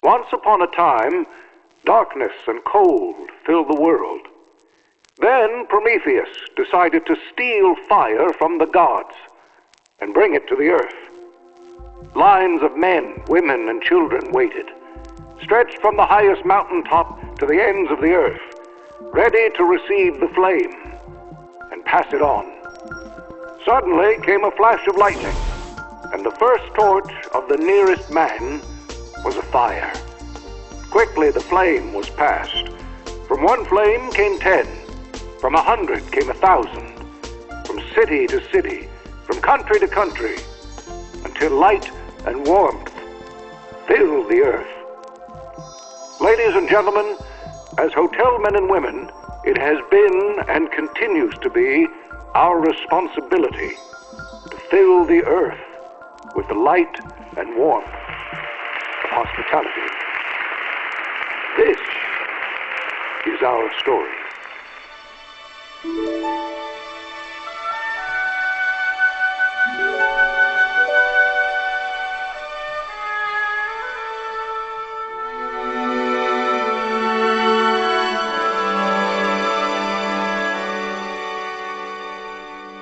Once upon a time, darkness and cold filled the world. Then Prometheus decided to steal fire from the gods and bring it to the earth. Lines of men, women, and children waited, stretched from the highest mountaintop to the ends of the earth, ready to receive the flame and pass it on. Suddenly came a flash of lightning, and the first torch of the nearest man was afire. Quickly the flame was passed. From one flame came 10, from 100 came 1,000, from city to city, from country to country, until light and warmth filled the earth. Ladies and gentlemen, as hotel men and women, it has been and continues to be our responsibility to fill the earth with the light and warmth of hospitality. This is our story.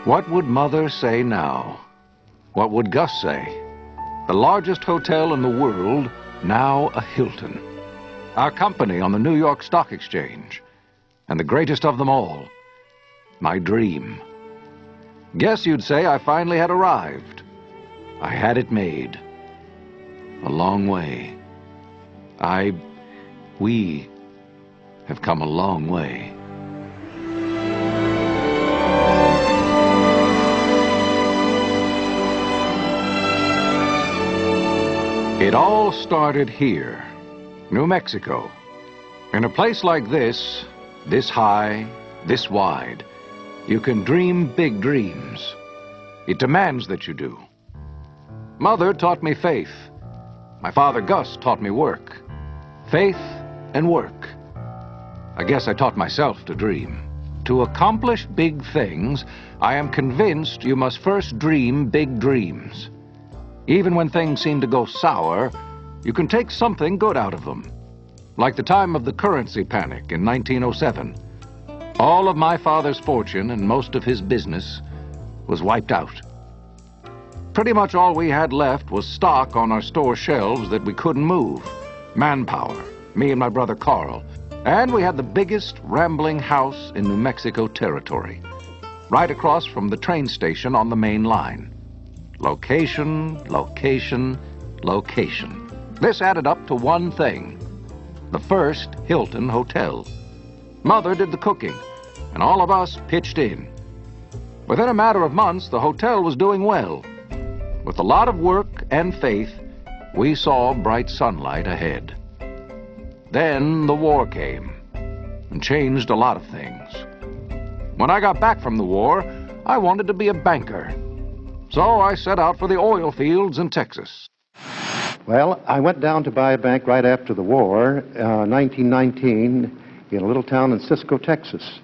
What would Mother say now? What would Gus say? The largest hotel in the world, now a Hilton. Our company on the New York Stock Exchange. And the greatest of them all, my dream. Guess you'd say I finally had arrived. I had it made. A long way. We have come a long way. It all started here, New Mexico. In a place like this high, this wide, you can dream big dreams. It demands that you do. Mother taught me faith. My father Gus taught me work. Faith and work. I guess I taught myself to dream. To accomplish big things, I am convinced you must first dream big dreams. Even when things seem to go sour, you can take something good out of them. Like the time of the currency panic in 1907. All of my father's fortune and most of his business was wiped out. Pretty much all we had left was stock on our store shelves that we couldn't move. Manpower, me and my brother Carl. And we had the biggest rambling house in New Mexico territory, right across from the train station on the main line. Location, location, location. This added up to one thing. The first Hilton hotel. Mother did the cooking, and all of us pitched in. Within a matter of months, the hotel was doing well. With a lot of work and faith, we saw bright sunlight ahead. Then the war came and changed a lot of things. When I got back from the war, I wanted to be a banker. So I set out for the oil fields in Texas. Well, I went down to buy a bank right after the war, 1919, in a little town in Cisco, Texas.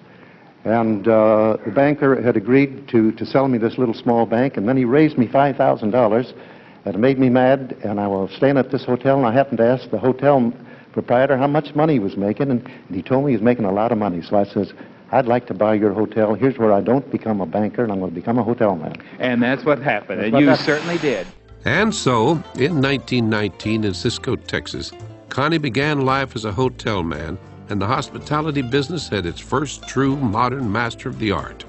And the banker had agreed to sell me this little small bank, and then he raised me $5,000. It made me mad, and I was staying at this hotel, and I happened to ask the hotel proprietor how much money he was making, and he told me he was making a lot of money. So I says, I'd like to buy your hotel. Here's where I don't become a banker, and I'm going to become a hotel man. And that's what happened, and you certainly did. And so, in 1919 in Cisco, Texas, Connie began life as a hotel man, and the hospitality business had its first true modern master of the art.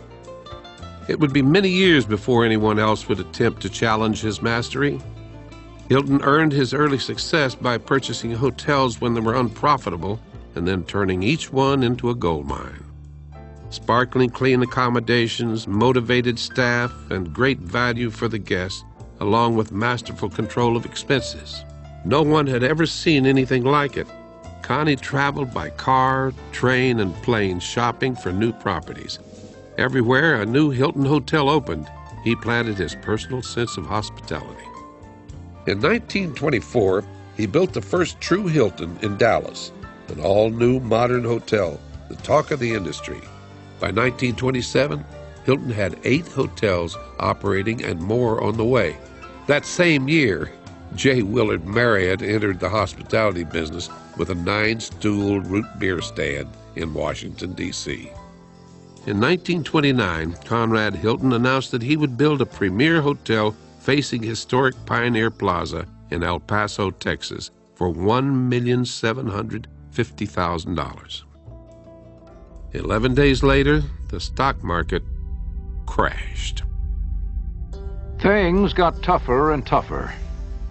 It would be many years before anyone else would attempt to challenge his mastery. Hilton earned his early success by purchasing hotels when they were unprofitable and then turning each one into a gold mine. Sparkling clean accommodations, motivated staff, and great value for the guests, along with masterful control of expenses. No one had ever seen anything like it. Connie traveled by car, train, and plane shopping for new properties. Everywhere a new Hilton hotel opened, he planted his personal sense of hospitality. In 1924, he built the first true Hilton in Dallas, an all-new modern hotel, the talk of the industry. By 1927, Hilton had 8 hotels operating and more on the way. That same year, J. Willard Marriott entered the hospitality business with a 9-stool root beer stand in Washington, D.C. In 1929, Conrad Hilton announced that he would build a premier hotel facing historic Pioneer Plaza in El Paso, Texas, for $1,750,000. 11 days later, the stock market crashed. Things got tougher and tougher,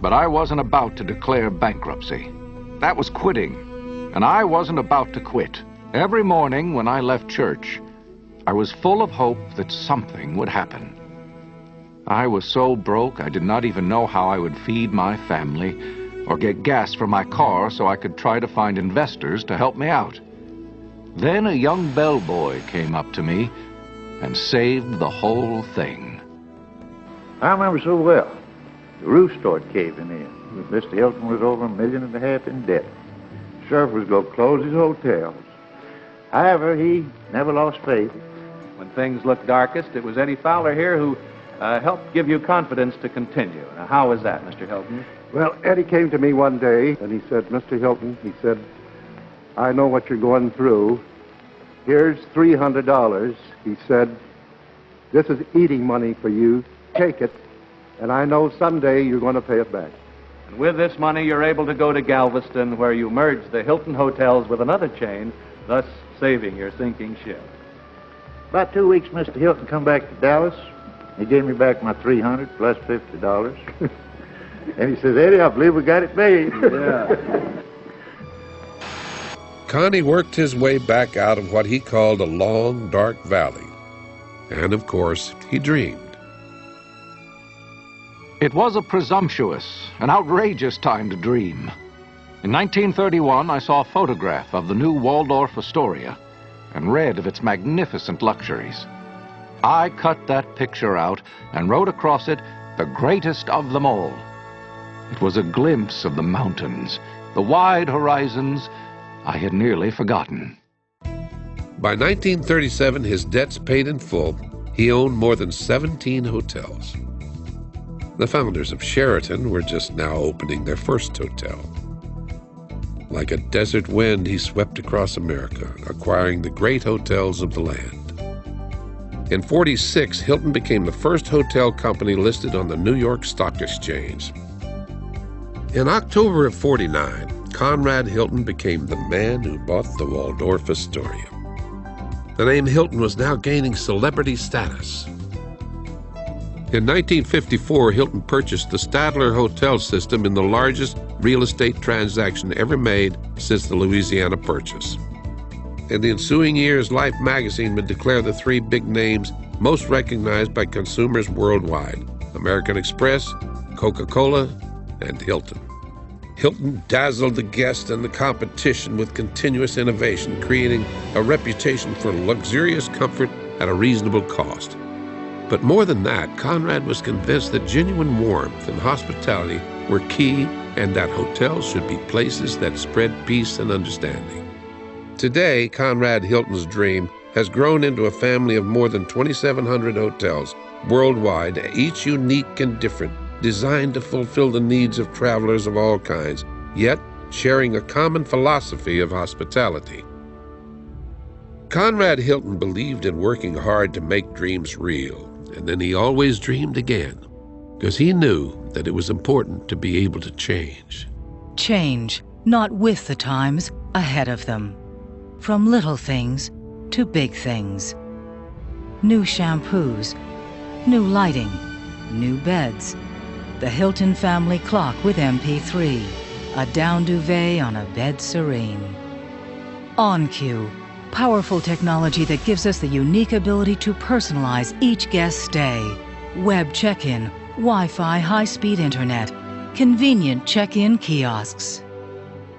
but I wasn't about to declare bankruptcy. That was quitting, and I wasn't about to quit. Every morning when I left church, I was full of hope that something would happen. I was so broke I did not even know how I would feed my family or get gas for my car so I could try to find investors to help me out. Then a young bellboy came up to me and saved the whole thing. I remember so well. The roof started caving in. Mr. Hilton was over $1.5 million in debt. The sheriff was going to close his hotels. However, he never lost faith. When things looked darkest, it was Eddie Fowler here who helped give you confidence to continue. Now, how was that, Mr. Hilton? Well, Eddie came to me one day and he said, Mr. Hilton, he said, I know what you're going through. Here's $300. He said, this is eating money for you. Take it, and I know someday you're going to pay it back. And with this money, you're able to go to Galveston, where you merge the Hilton hotels with another chain, thus saving your sinking ship. About 2 weeks, Mr. Hilton come back to Dallas. He gave me back my $300 plus $50. And he says, Eddie, I believe we got it made. Yeah. Connie worked his way back out of what he called a long, dark valley. And, of course, he dreamed. It was a presumptuous, an outrageous time to dream. In 1931, I saw a photograph of the new Waldorf Astoria and read of its magnificent luxuries. I cut that picture out and wrote across it, the greatest of them all. It was a glimpse of the mountains, the wide horizons I had nearly forgotten. By 1937, his debts paid in full, he owned more than 17 hotels. The founders of Sheraton were just now opening their first hotel. Like a desert wind, he swept across America, acquiring the great hotels of the land. In '46, Hilton became the first hotel company listed on the New York Stock Exchange. In October of '49, Conrad Hilton became the man who bought the Waldorf Astoria. The name Hilton was now gaining celebrity status. In 1954, Hilton purchased the Stadler Hotel system in the largest real estate transaction ever made since the Louisiana Purchase. In the ensuing years, Life magazine would declare the 3 big names most recognized by consumers worldwide: American Express, Coca-Cola, and Hilton. Hilton dazzled the guest and the competition with continuous innovation, creating a reputation for luxurious comfort at a reasonable cost. But more than that, Conrad was convinced that genuine warmth and hospitality were key and that hotels should be places that spread peace and understanding. Today, Conrad Hilton's dream has grown into a family of more than 2,700 hotels worldwide, each unique and different, designed to fulfill the needs of travelers of all kinds, yet sharing a common philosophy of hospitality. Conrad Hilton believed in working hard to make dreams real, and then he always dreamed again, because he knew that it was important to be able to change. Change, not with the times, ahead of them. From little things to big things. New shampoos, new lighting, new beds, the Hilton family clock with MP3, a down duvet on a bed serene. OnQ, powerful technology that gives us the unique ability to personalize each guest's stay. Web check-in, Wi-Fi high-speed internet, convenient check-in kiosks.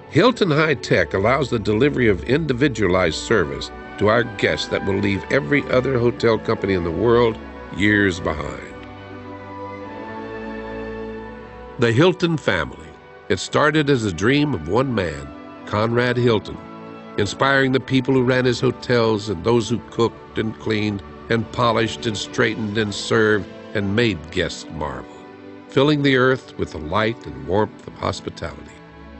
Hilton High Tech allows the delivery of individualized service to our guests that will leave every other hotel company in the world years behind. The Hilton family. It started as a dream of one man, Conrad Hilton, inspiring the people who ran his hotels and those who cooked and cleaned and polished and straightened and served and made guests marvel. filling the earth with the light and warmth of hospitality,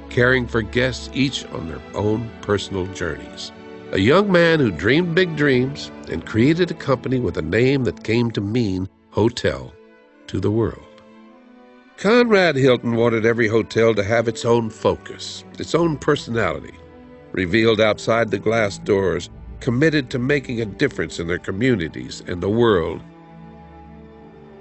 caring for guests each on their own personal journeys. A young man who dreamed big dreams and created a company with a name that came to mean hotel to the world. Conrad Hilton wanted every hotel to have its own focus, its own personality, revealed outside the glass doors, committed to making a difference in their communities and the world.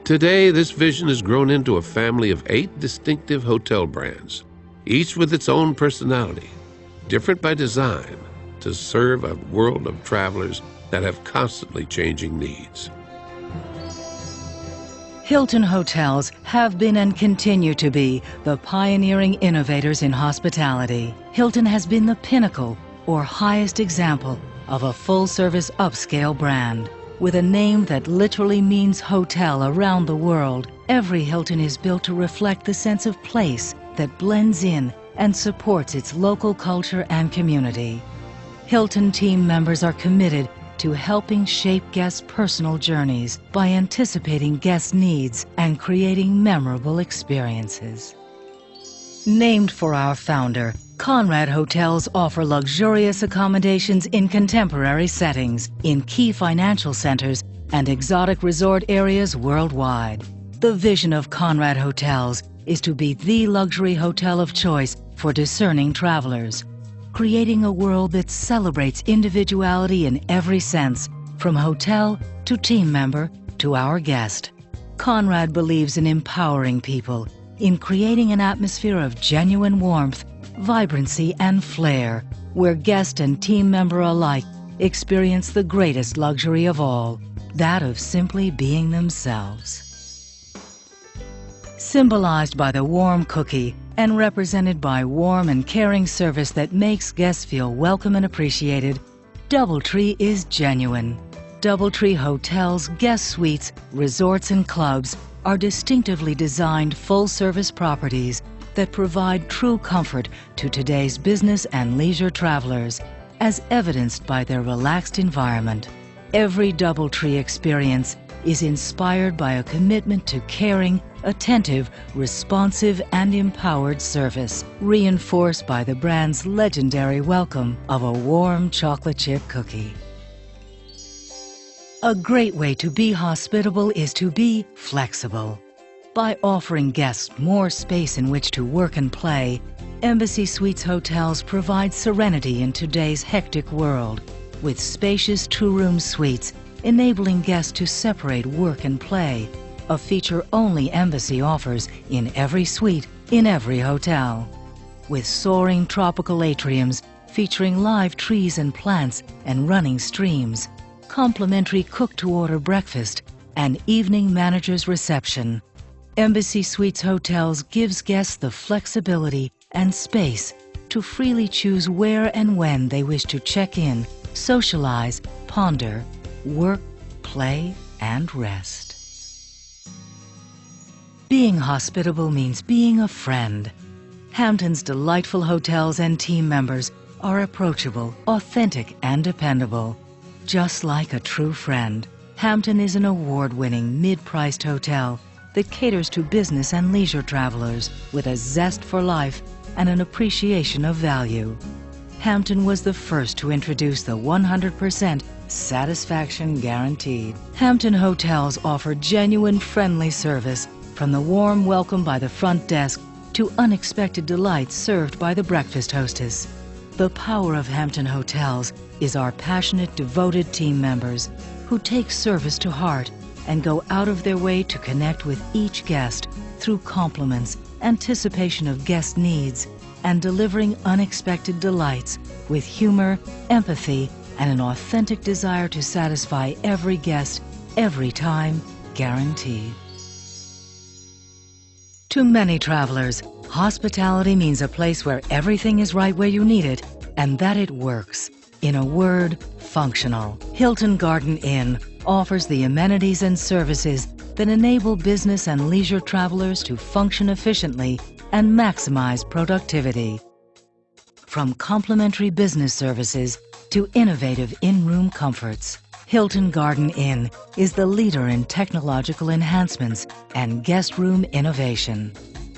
Today, this vision has grown into a family of 8 distinctive hotel brands, each with its own personality, different by design, to serve a world of travelers that have constantly changing needs. Hilton Hotels have been and continue to be the pioneering innovators in hospitality. Hilton has been the pinnacle or highest example of a full-service upscale brand. With a name that literally means hotel around the world, every Hilton is built to reflect the sense of place that blends in and supports its local culture and community. Hilton team members are committed to helping shape guests' personal journeys by anticipating guests' needs and creating memorable experiences. Named for our founder, Conrad Hotels offer luxurious accommodations in contemporary settings, in key financial centers, and exotic resort areas worldwide. The vision of Conrad Hotels is to be the luxury hotel of choice for discerning travelers, creating a world that celebrates individuality in every sense, from hotel to team member to our guest. Conrad believes in empowering people, in creating an atmosphere of genuine warmth, vibrancy, and flair, where guest and team member alike experience the greatest luxury of all, that of simply being themselves. Symbolized by the warm cookie and represented by warm and caring service that makes guests feel welcome and appreciated, DoubleTree is genuine. DoubleTree Hotels, guest suites, resorts, and clubs are distinctively designed full-service properties that provide true comfort to today's business and leisure travelers, as evidenced by their relaxed environment. Every DoubleTree experience is inspired by a commitment to caring, attentive, responsive, and empowered service, reinforced by the brand's legendary welcome of a warm chocolate chip cookie. A great way to be hospitable is to be flexible. By offering guests more space in which to work and play, Embassy Suites Hotels provide serenity in today's hectic world, with spacious two-room suites enabling guests to separate work and play, a feature only Embassy offers in every suite, in every hotel. With soaring tropical atriums featuring live trees and plants and running streams, complimentary cook-to-order breakfast, and evening manager's reception, Embassy Suites Hotels gives guests the flexibility and space to freely choose where and when they wish to check in, socialize, ponder, work, play, and rest. Being hospitable means being a friend. Hampton's delightful hotels and team members are approachable, authentic, and dependable. Just like a true friend, Hampton is an award-winning, mid-priced hotel that caters to business and leisure travelers with a zest for life and an appreciation of value. Hampton was the first to introduce the 100% satisfaction guaranteed. Hampton Hotels offer genuine friendly service, from the warm welcome by the front desk to unexpected delights served by the breakfast hostess. The power of Hampton Hotels is our passionate, devoted team members who take service to heart and go out of their way to connect with each guest through compliments, anticipation of guest needs, and delivering unexpected delights with humor, empathy, and an authentic desire to satisfy every guest, every time, guaranteed. To many travelers, hospitality means a place where everything is right where you need it and that it works. In a word, functional. Hilton Garden Inn offers the amenities and services that enable business and leisure travelers to function efficiently and maximize productivity. From complimentary business services to innovative in-room comforts, Hilton Garden Inn is the leader in technological enhancements and guest room innovation.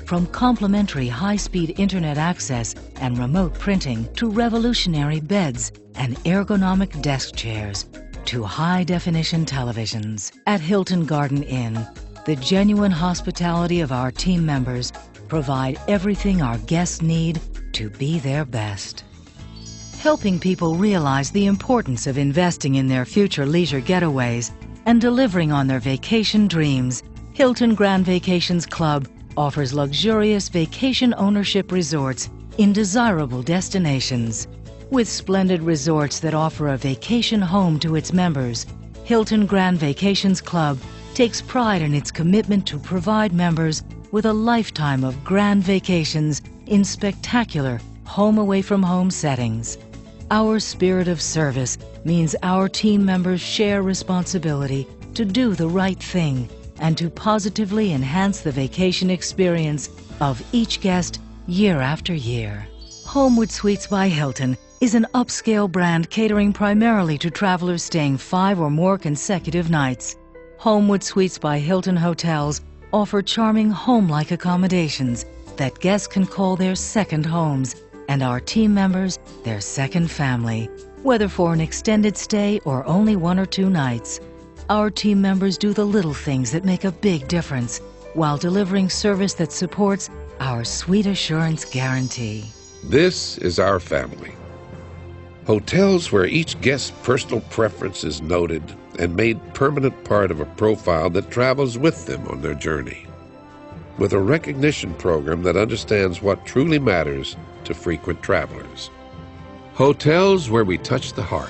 From complimentary high-speed internet access and remote printing to revolutionary beds and ergonomic desk chairs to high-definition televisions. At Hilton Garden Inn, the genuine hospitality of our team members provide everything our guests need to be their best. Helping people realize the importance of investing in their future leisure getaways and delivering on their vacation dreams, Hilton Grand Vacations Club offers luxurious vacation ownership resorts in desirable destinations. With splendid resorts that offer a vacation home to its members, Hilton Grand Vacations Club takes pride in its commitment to provide members with a lifetime of grand vacations in spectacular home-away-from-home settings. Our spirit of service means our team members share responsibility to do the right thing and to positively enhance the vacation experience of each guest year after year. Homewood Suites by Hilton is an upscale brand catering primarily to travelers staying 5 or more consecutive nights. Homewood Suites by Hilton hotels offer charming home-like accommodations that guests can call their second homes and our team members their second family, whether for an extended stay or only 1 or 2 nights. Our team members do the little things that make a big difference while delivering service that supports our Sweet Assurance Guarantee. This is our family. Hotels where each guest's personal preference is noted and made permanent part of a profile that travels with them on their journey. With a recognition program that understands what truly matters to frequent travelers. Hotels where we touch the heart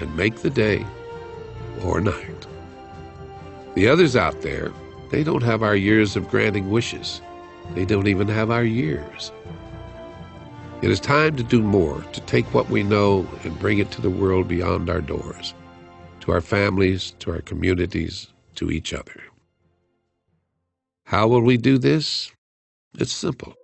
and make the day or night. The others out there, they don't have our years of granting wishes. They don't even have our years. It is time to do more, to take what we know and bring it to the world beyond our doors, to our families, to our communities, to each other. How will we do this? It's simple.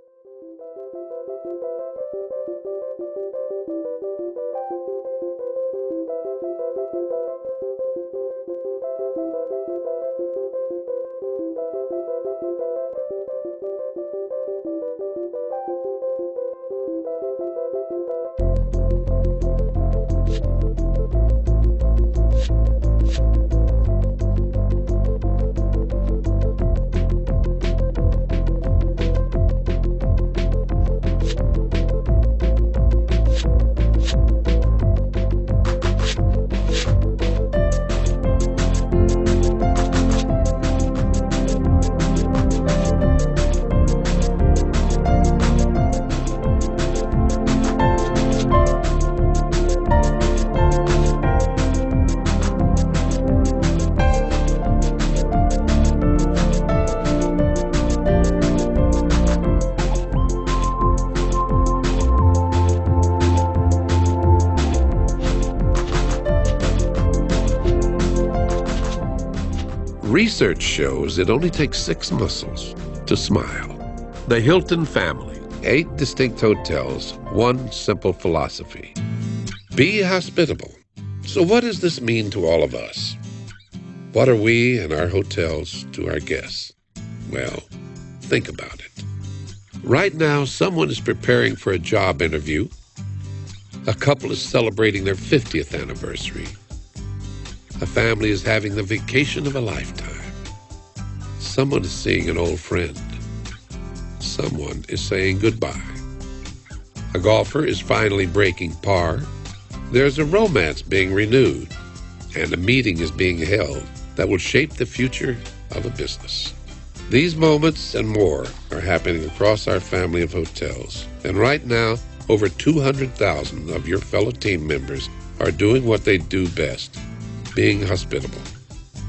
Research shows it only takes 6 muscles to smile. The Hilton family, 8 distinct hotels, 1 simple philosophy. Be hospitable. So what does this mean to all of us? What are we and our hotels to our guests? Well, think about it. Right now, someone is preparing for a job interview. A couple is celebrating their 50th anniversary. A family is having the vacation of a lifetime. Someone is seeing an old friend. Someone is saying goodbye. A golfer is finally breaking par. There's a romance being renewed, and a meeting is being held that will shape the future of a business. These moments and more are happening across our family of hotels. And right now, over 200,000 of your fellow team members are doing what they do best, being hospitable.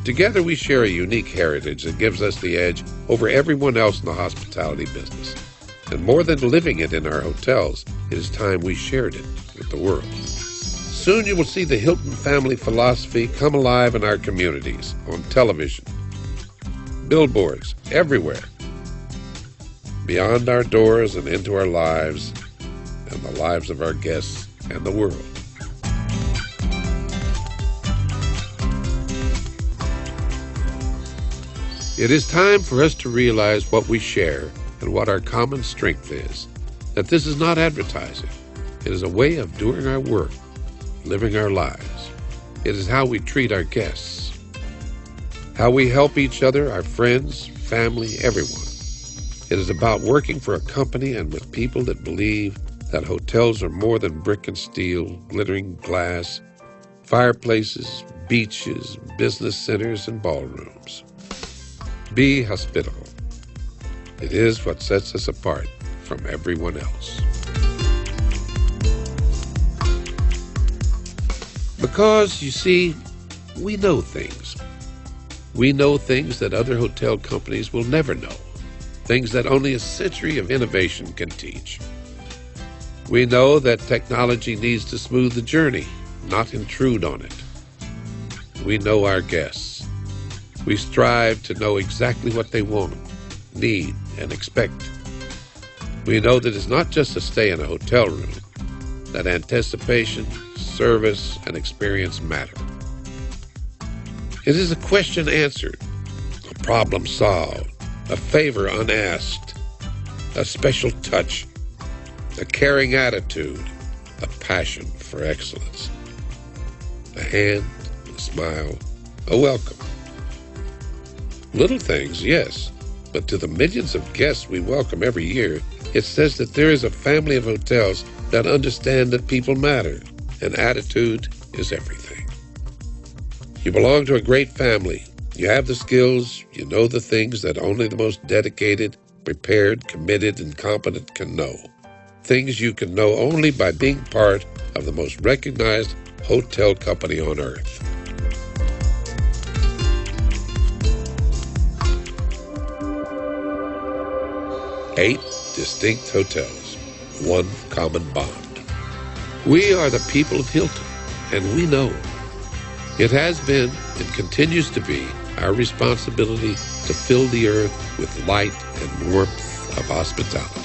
Together we share a unique heritage that gives us the edge over everyone else in the hospitality business. And more than living it in our hotels, it is time we shared it with the world. Soon you will see the Hilton family philosophy come alive in our communities, on television, billboards, everywhere, beyond our doors and into our lives and the lives of our guests and the world. It is time for us to realize what we share and what our common strength is, that this is not advertising. It is a way of doing our work, living our lives. It is how we treat our guests, how we help each other, our friends, family, everyone. It is about working for a company and with people that believe that hotels are more than brick and steel, glittering glass, fireplaces, beaches, business centers, and ballrooms. Be hospitable. It is what sets us apart from everyone else. Because, you see, we know things. We know things that other hotel companies will never know. Things that only a century of innovation can teach. We know that technology needs to smooth the journey, not intrude on it. We know our guests. We strive to know exactly what they want, need, and expect. We know that it's not just a stay in a hotel room, that anticipation, service, and experience matter. It is a question answered, a problem solved, a favor unasked, a special touch, a caring attitude, a passion for excellence, a hand, a smile, a welcome. Little things, yes, but to the millions of guests we welcome every year, it says that there is a family of hotels that understand that people matter, and attitude is everything. You belong to a great family. You have the skills, you know the things that only the most dedicated, prepared, committed, and competent can know. Things you can know only by being part of the most recognized hotel company on earth. Eight distinct hotels, one common bond. We are the people of Hilton, and we know it has been and continues to be our responsibility to fill the earth with light and warmth of hospitality.